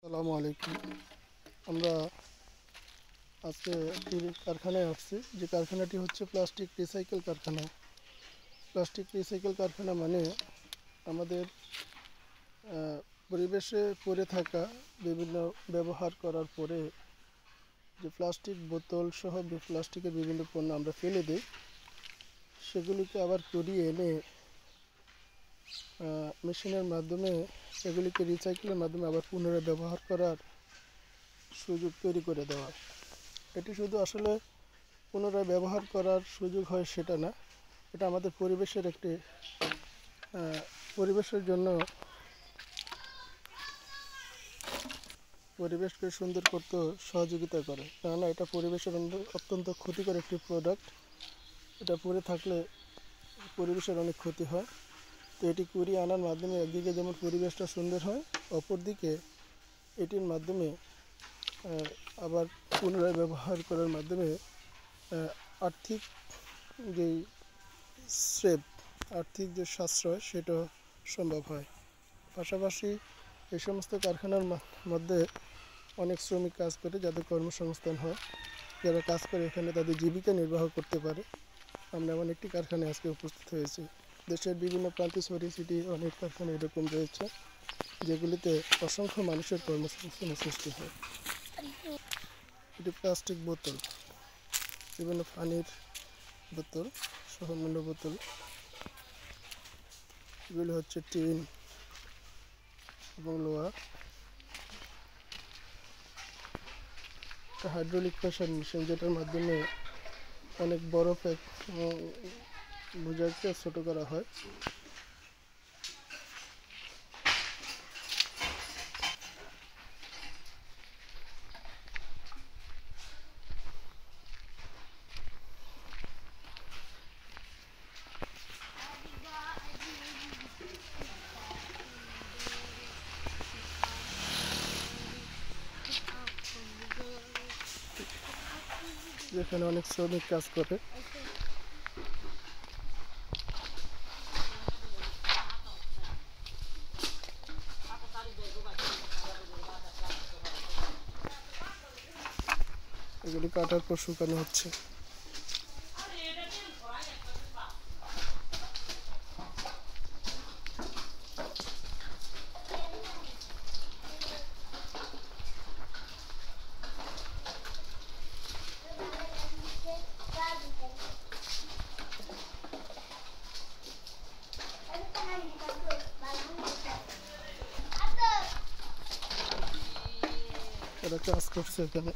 আসসালামু আলাইকুম। আমরা আজকে একটি কারখানায় আসছি, যে কারখানাটি হচ্ছে প্লাস্টিক রিসাইকেল কারখানা। প্লাস্টিক রিসাইকেল কারখানা মানে আমাদের পরিবেশে পড়ে থাকা বিভিন্ন ব্যবহার করার পরে যে প্লাস্টিক বোতল সহ প্লাস্টিকের বিভিন্ন পণ্য আমরা ফেলে দিই, সেগুলিকে আবার কুড়িয়ে এনে মেশিনের মাধ্যমে এগুলিকে রিসাইকেলের মাধ্যমে আবার পুনরায় ব্যবহার করার সুযোগ তৈরি করে দেওয়া। এটি শুধু আসলে পুনরায় ব্যবহার করার সুযোগ হয় সেটা না, এটা আমাদের পরিবেশের জন্য পরিবেশকে সুন্দর করতে সহযোগিতা করে, কেননা এটা পরিবেশের অত্যন্ত ক্ষতিকর একটি প্রোডাক্ট। এটা পড়ে থাকলে পরিবেশের অনেক ক্ষতি হয়। তো এটি কুড়িয়ে আনার মাধ্যমে একদিকে যেমন পরিবেশটা সুন্দর হয়, অপরদিকে এটির মাধ্যমে আবার পুনরায় ব্যবহার করার মাধ্যমে আর্থিক যেই আর্থিক যে সাশ্রয় সেটা সম্ভব হয়। পাশাপাশি এই সমস্ত কারখানার মধ্যে অনেক শ্রমিক কাজ করে, যাদের কর্মসংস্থান হয়, যারা কাজ করে এখানে তাদের জীবিকা নির্বাহ করতে পারে। আমরা এমন একটি কারখানায় আজকে উপস্থিত হয়েছি। দেশের বিভিন্ন প্রান্তে ছড়িয়ে ছিটিয়ে অনেক কারখানা এরকম রয়েছে, যেগুলিতে অসংখ্য মানুষের কর্মসংস্থানের সৃষ্টি হয়। এটি প্লাস্টিক বোতল, বিভিন্ন পানির বোতল সহ অন্যান্য বোতল, এগুলি হচ্ছে টিন এবং লোহা। হাইড্রোলিক প্রেসার মেশিন, যেটার মাধ্যমে অনেক বরফ বোঝাকে ছোটো করা হয়। যেখানে অনেক শ্রমিক কাজ করে। এগুলি কাটার পর শুকানো হচ্ছে। এরা কাজ করছে এখানে।